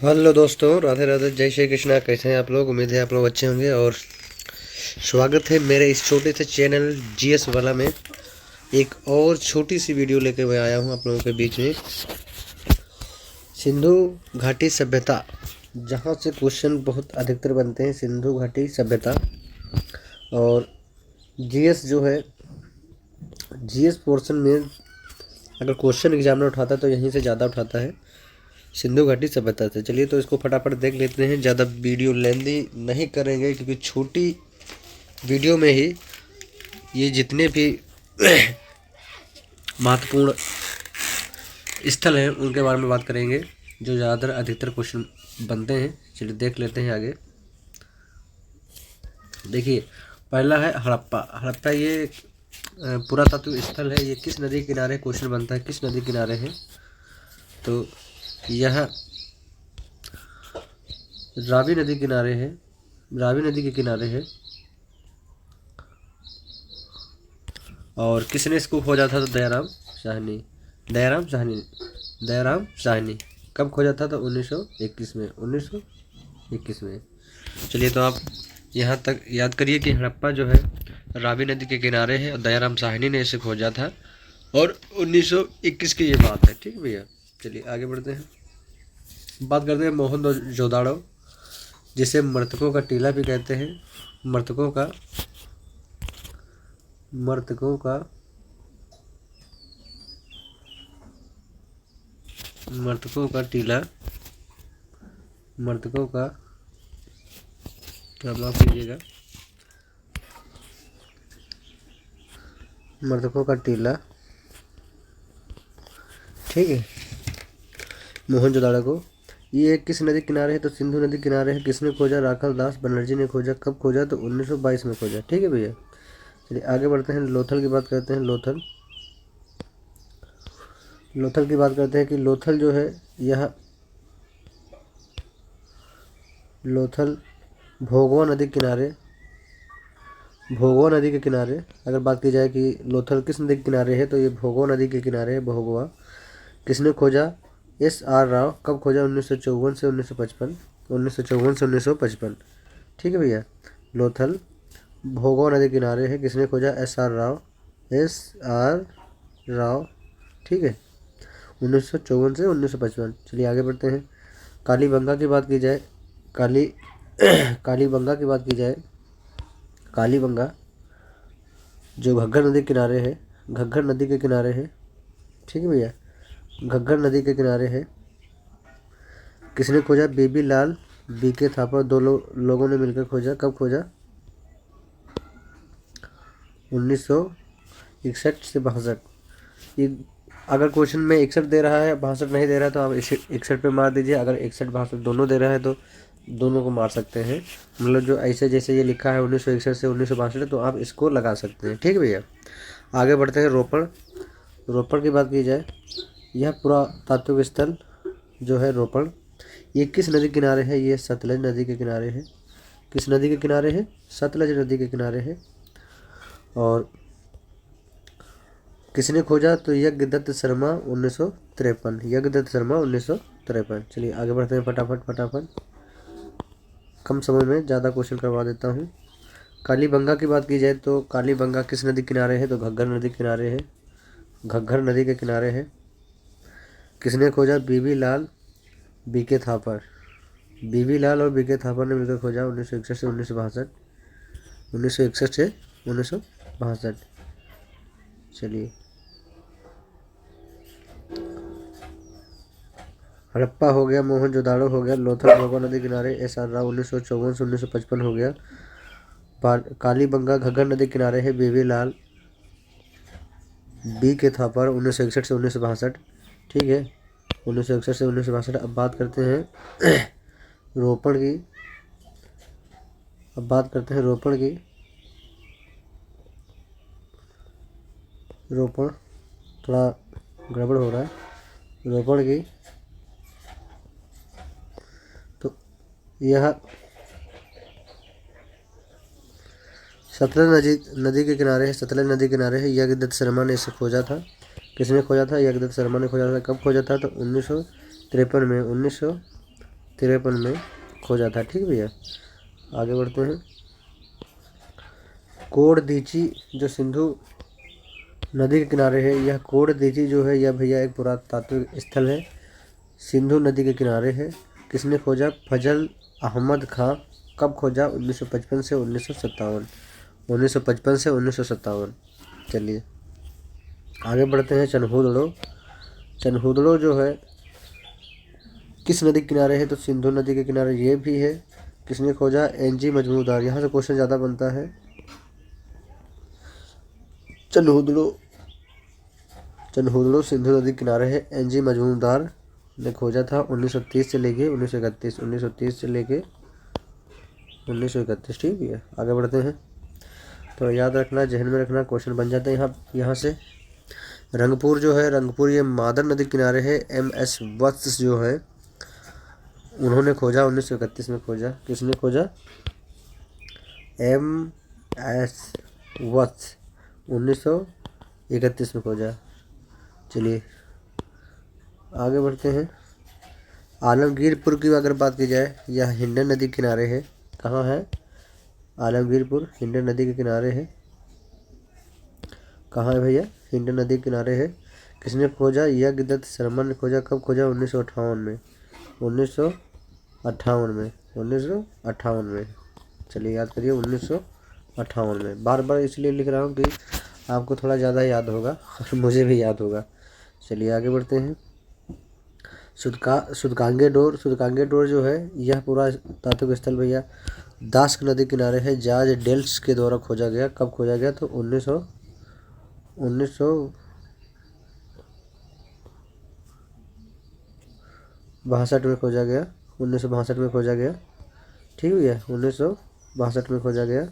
Hello दोस्तों, राधे राधे, जय श्री कृष्णा। कैसे हैं आप लोग? उम्मीद है आप लोग अच्छे होंगे और स्वागत है मेरे इस छोटे से चैनल जीएस वाला में। एक और छोटी सी वीडियो लेकर मैं आया हूं आप लोगों के बीच में। सिंधु घाटी सभ्यता, जहां से क्वेश्चन बहुत अधिकतर बनते हैं, सिंधु घाटी सभ्यता। और जीएस जो है, जीएस पोर्शन में अगर क्वेश्चन एग्जामिनर उठाता है तो यहीं से ज़्यादा उठाता है, सिंधु घाटी सभ्यता से। चलिए तो इसको फटाफट देख लेते हैं, ज़्यादा वीडियो लेंदी नहीं करेंगे क्योंकि छोटी वीडियो में ही ये जितने भी महत्वपूर्ण स्थल हैं उनके बारे में बात करेंगे, जो ज़्यादातर अधिकतर क्वेश्चन बनते हैं। चलिए देख लेते हैं आगे। देखिए, पहला है हड़प्पा। हड़प्पा ये पुरातत्व स्थल है। ये किस नदी के किनारे क्वेश्चन बनता है, किस नदी किनारे है? तो यह रावी नदी किनारे है, रावी नदी के किनारे है। और किसने इसको खोजा था? तो दयाराम साहनी। दयाराम साहनी, दयाराम साहनी। कब खोजा था? तो 1921 में, 1921 में। चलिए तो आप यहाँ तक याद करिए कि हड़प्पा जो है रावी नदी के किनारे है और दयाराम साहनी ने इसे खोजा था और 1921 की ये बात है। ठीक भैया, चलिए आगे बढ़ते हैं। बात करते हैं मोहनजोदाड़ो, जिसे मृतकों का टीला भी कहते हैं। मृतकों का मृतकों का मृतकों का टीला, मृतकों का, क्या माफ कीजिएगा, मृतकों का टीला। ठीक है, मोहनजोदाड़ो को। ये किस नदी किनारे है? तो सिंधु नदी किनारे है। किसने खोजा? राखल दास बनर्जी ने खोजा। कब खोजा? तो 1922 में खोजा। ठीक है भैया, चलिए आगे बढ़ते हैं। लोथल की बात करते हैं। लोथल की बात करते हैं कि लोथल जो है, यह लोथल भोगवा नदी के किनारे, भोगवा नदी के किनारे अगर बात की जाए कि लोथल किस नदी के किनारे है, तो ये भोगवा नदी के किनारे है, भोगवा। किसने खोजा? SR राव। कब खोजा? 1954 से 1955, 1954 से 1955। ठीक है भैया, लोथल भोगवा नदी के किनारे है। किसने खोजा? SR Rao, SR Rao. ठीक है, 1954 से 1955। चलिए आगे बढ़ते हैं। कालीबंगा की बात की जाए, कालीबंगा की बात की जाए, कालीबंगा जो घग्गर नदी के किनारे है, घग्गर नदी के किनारे है। ठीक है भैया, घग्गर नदी के किनारे है। किसने खोजा? बीबी लाल, BK थापर। दो लोगों ने मिलकर खोजा। कब खोजा? 1961 से 62। ये अगर क्वेश्चन में 61 दे रहा है, 62 नहीं दे रहा है, तो आप 61 पे मार दीजिए। अगर 61 62 दोनों दे रहा है तो दोनों को मार सकते हैं। मतलब जो ऐसे जैसे ये लिखा है 1961 से 1962, तो आप इसको लगा सकते हैं। ठीक है भैया, आगे बढ़ते हैं। रोपड़। रोपड़ की बात की जाए, यह पुरातात्विक स्थल जो है रोपड़, ये किस नदी के किनारे है? ये सतलज नदी के किनारे है। किस नदी के किनारे है? सतलज नदी के किनारे है। और किसने खोजा? तो यज्ञदत्त शर्मा, 1953। यज्ञदत्त शर्मा, 1953। चलिए आगे बढ़ते हैं फटाफट फटाफट, कम समय में ज़्यादा क्वेश्चन करवा देता हूँ। कालीबंगा की बात की जाए तो कालीबंगा किस नदी किनारे है? तो घग्गर नदी के किनारे है, घग्गर नदी के किनारे है। किसने खोजा? बीबी लाल, BK थापर। बीबी लाल और BK थापर ने मिलकर खोजा 1961 से 1962, 1961 से 1962। चलिए, हड़प्पा हो गया, मोहनजोदाड़ो हो गया, लोथल भोगवा नदी किनारे SR राव 1954 से 1955 हो गया। कालीबंगा घग्गर नदी किनारे है, बीबी लाल, BK थापर, 1961 से 1962। ठीक है, 1961 से 1962। अब बात करते हैं रोपड़ की। अब बात करते हैं रोपड़ की। रोपड़ थोड़ा गड़बड़ हो रहा है। रोपड़ की, तो यह सतलज नदी के किनारे है, सतलज नदी के किनारे है। यज्ञदत्त शर्मा ने इसे खोजा था। किसने खोजा था? यज्ञदत्त शर्मा ने खोजा था। कब खोजा था? तो 1953 में, 1953 में खोजा था। ठीक भैया, आगे बढ़ते हैं। कोडदीची जो सिंधु नदी के किनारे है, यह कोडदीची जो है यह भैया एक पुरातात्विक स्थल है, सिंधु नदी के किनारे है। किसने खोजा? फजल अहमद खां। कब खोजा? 1955 से 1957। 1955 से 1957। चलिए आगे बढ़ते हैं। चनहुदड़ो। चनहुदड़ो जो है किस नदी के किनारे है? तो सिंधु नदी के किनारे ये भी है। किसने खोजा? एनजी मजमूदार। यहाँ से क्वेश्चन ज़्यादा बनता है। चनहुदड़ो सिंधु नदी के किनारे है। एनजी मजमूदार ने खोजा था 1930 से लेके 1931। 1930 से लेके 1931। ठीक है, आगे बढ़ते हैं। तो याद रखना, जहन में रखना, क्वेश्चन बन जाते हैं यहाँ से। रंगपुर जो है, रंगपुर ये मादर नदी किनारे है। MS वत्स जो है उन्होंने खोजा 1931 में खोजा। किसने खोजा? MS वत्स 1931 में खोजा। चलिए आगे बढ़ते हैं। आलमगीरपुर की अगर बात की जाए, यह हिंडन नदी के किनारे है। कहाँ है? आलमगीरपुर हिंडन नदी के किनारे है। कहाँ है भैया? हिंडन नदी के किनारे है। किसने खोजा? यज्ञदत्त शर्मा ने खोजा। कब खोजा? 1958 में। 1958 में। 1958 में। चलिए याद करिए, 1958 में। बार बार इसलिए लिख रहा हूँ कि आपको थोड़ा ज़्यादा याद होगा और मुझे भी याद होगा। चलिए आगे बढ़ते हैं। सुदकांगे डोर जो है यह पूरा तात्विक स्थल भैया दास्क नदी किनारे है। जॉर्ज डेल्स के द्वारा खोजा गया। कब खोजा गया? तो 1962 में खोजा गया। 1962 में खोजा गया। ठीक है, 1962 में खोजा गया।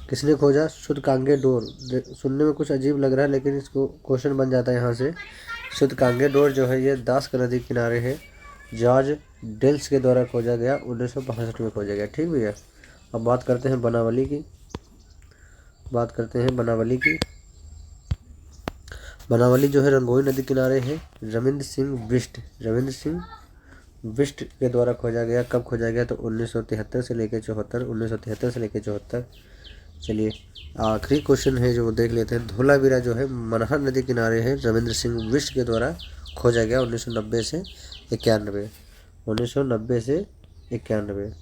किसने खोजा? सुदकांगे डोर। सुनने में कुछ अजीब लग रहा है लेकिन इसको क्वेश्चन बन जाता है यहाँ से। सुदकांगे डोर जो है ये दास्क नदी के किनारे है। जॉर्ज डेल्स के द्वारा खोजा गया। 1962 में खोजा गया। ठीक भैया, अब बात करते हैं बनावली की। बनावली जो है रंगोली नदी किनारे है। रविंद्र सिंह बिष्ट के द्वारा खोजा गया। कब खोजा गया? तो 1973 से लेकर 74। चलिए आखिरी क्वेश्चन है जो देख लेते हैं। धोलावीरा जो है मनहर नदी किनारे है। रविंद्र सिंह बिष्ट के द्वारा खोजा गया 1990 से 91। 1990 से 91।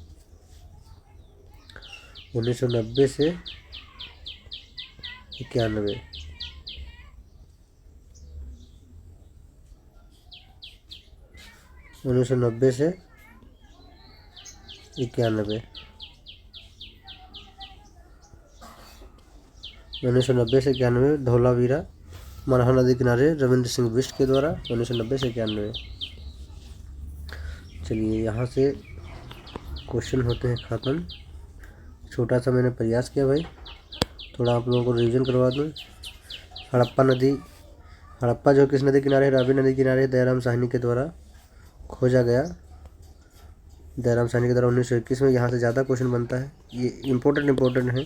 1990 से 91। उन्नीस सौ नब्बे से 91। 1990 से 91 धौलावीरा मनहर नदी किनारे रविंद्र सिंह बिष्ट के द्वारा 1990 से 91। चलिए यहाँ से क्वेश्चन होते हैं ख़त्म। छोटा सा मैंने प्रयास किया भाई, थोड़ा आप लोगों को रिवीजन करवा दूँ। हड़प्पा जो किस नदी किनारे है? रावी नदी किनारे दयाराम साहनी के द्वारा खोजा गया। दयाराम साहनी के द्वारा 1921 में। यहाँ से ज़्यादा क्वेश्चन बनता है, ये इम्पोर्टेंट है।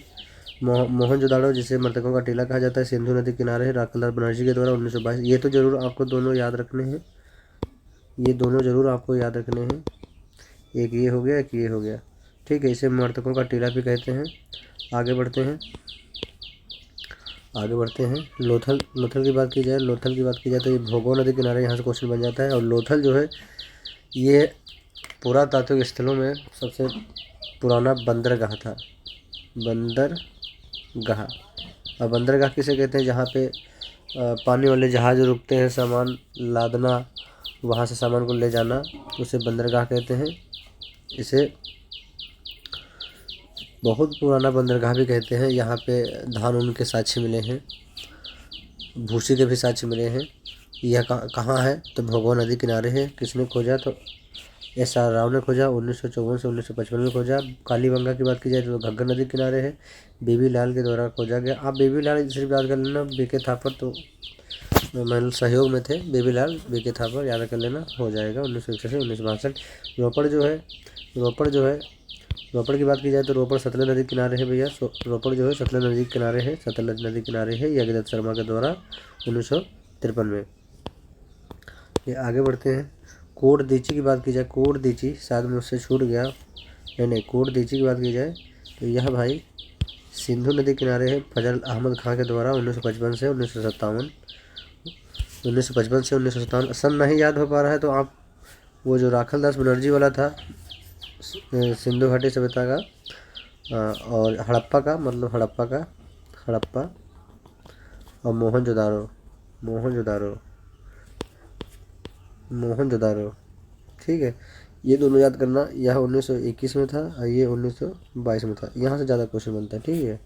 मोहनजोदाड़ो जिसे मृतकों का टीला कहा जाता है, सिंधु नदी किनारे है। राखलदास बनर्जी के द्वारा 1922। ये तो जरूर आपको दोनों याद रखने हैं, ये दोनों जरूर आपको याद रखने हैं। एक ये हो गया, एक ये हो गया। ठीक है, इसे मृतकों का टीला भी कहते हैं। आगे बढ़ते हैं। लोथल की बात की जाए तो ये भोगो नदी किनारे यहाँ से क्वेश्चन बन जाता है। और लोथल जो है ये पुरातात्विक स्थलों में सबसे पुराना बंदरगाह था। और बंदरगाह किसे कहते हैं? जहाँ पे पानी वाले जहाज रुकते हैं, सामान लादना, वहाँ से सामान को ले जाना, उसे बंदरगाह कहते हैं। इसे बहुत पुराना बंदरगाह भी कहते हैं। यहाँ पे धान ऊन के साक्ष्य मिले हैं, भूसी के भी साक्ष्य मिले हैं। यह कहाँ है? तो भोगो नदी किनारे है। किसने खोजा? तो SR राव ने खोजा। 1954 से 1955 में खोजा। कालीबंगा की बात की जाए तो घग्गर नदी किनारे है, बीबी लाल के द्वारा खोजा गया। आप बीबी लाल सिर्फ याद कर लेना, BK थापर तो मतलब सहयोग में थे। बेबी लाल BK थापर याद कर लेना, हो जाएगा। 1961 से 1962। रोपड़ की बात की जाए तो रोपड़ सतलज नदी किनारे है भैया। रोपड़ जो है सतलज नदी किनारे है। यज्ञदत्त शर्मा के द्वारा 1953 में। ये आगे बढ़ते हैं। कोडदीची की बात की जाए, कोडदीची शायद मुझसे छूट गया, नहीं कोडदीची की बात की जाए तो यह भाई सिंधु नदी किनारे है फजल अहमद खां के द्वारा 1955 से 1957, 1955 से 1957। सन नहीं याद हो पा रहा है तो आप वो जो राखल दास बनर्जी वाला था सिंधु घाटी सभ्यता का और हड़प्पा का, मतलब हड़प्पा और मोहनजोदारो, ठीक है। ये दोनों याद करना, यह 1921 में था और ये 1922 में था। यहाँ से ज़्यादा क्वेश्चन बनता है, ठीक है।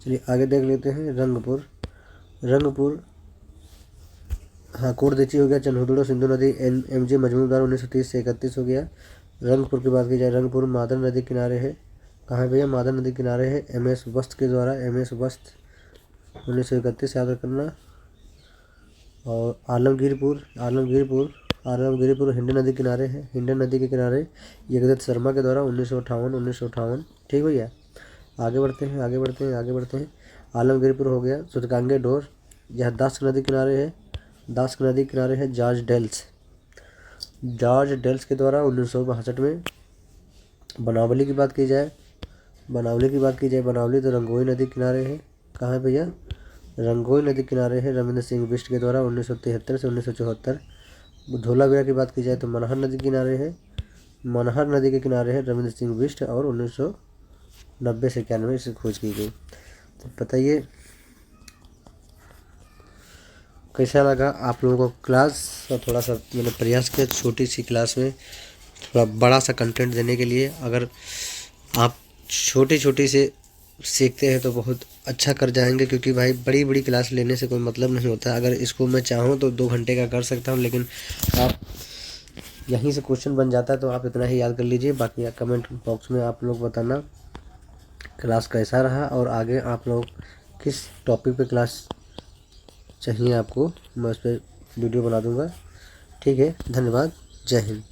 चलिए आगे देख लेते हैं। रंगपुर, हाँ कोडदीची हो गया। चन्हुदड़ो सिंधु नदी MG मजमूदार 1930 से 31 हो गया। रंगपुर की बात की जाए, रंगपुर मादर नदी किनारे है। कहाँ है भैया? मादर नदी किनारे है। MS वस्त के द्वारा, MS वस्त 1931 याद करना। और आलमगीरपुर हिंडन नदी किनारे है। हिंडन नदी के किनारे जगदत्त शर्मा के द्वारा 1958, ठीक भैया। आगे बढ़ते हैं। आलमगीरपुर हो गया। सुतकांगे डोर, यह दास्क नदी किनारे है। जॉर्ज डेल्स के द्वारा 1962 में। बनावली की बात की जाए, बनावली तो रंगोई नदी किनारे है। कहाँ है भैया? रंगोई नदी किनारे है रविंद्र सिंह बिष्ट के द्वारा 1973 से 1974। धोलावीरा की बात की जाए तो मनहर नदी के किनारे है रविंद्र सिंह बिष्ट और 1990 से 91 से खोज की गई। तो बताइए कैसा लगा आप लोगों को क्लास। और थोड़ा सा मैंने प्रयास किया छोटी सी क्लास में थोड़ा बड़ा सा कंटेंट देने के लिए। अगर आप छोटी से सीखते हैं तो बहुत अच्छा कर जाएंगे, क्योंकि भाई बड़ी क्लास लेने से कोई मतलब नहीं होता। अगर इसको मैं चाहूँ तो 2 घंटे का कर सकता हूँ, लेकिन आप यहीं से क्वेश्चन बन जाता है तो आप इतना ही याद कर लीजिए। बाकी कमेंट बॉक्स में आप लोग बताना क्लास कैसा रहा और आगे आप लोग किस टॉपिक पे क्लास चाहिए आपको, मैं उस पर वीडियो बना दूँगा, ठीक है। धन्यवाद, जय हिंद।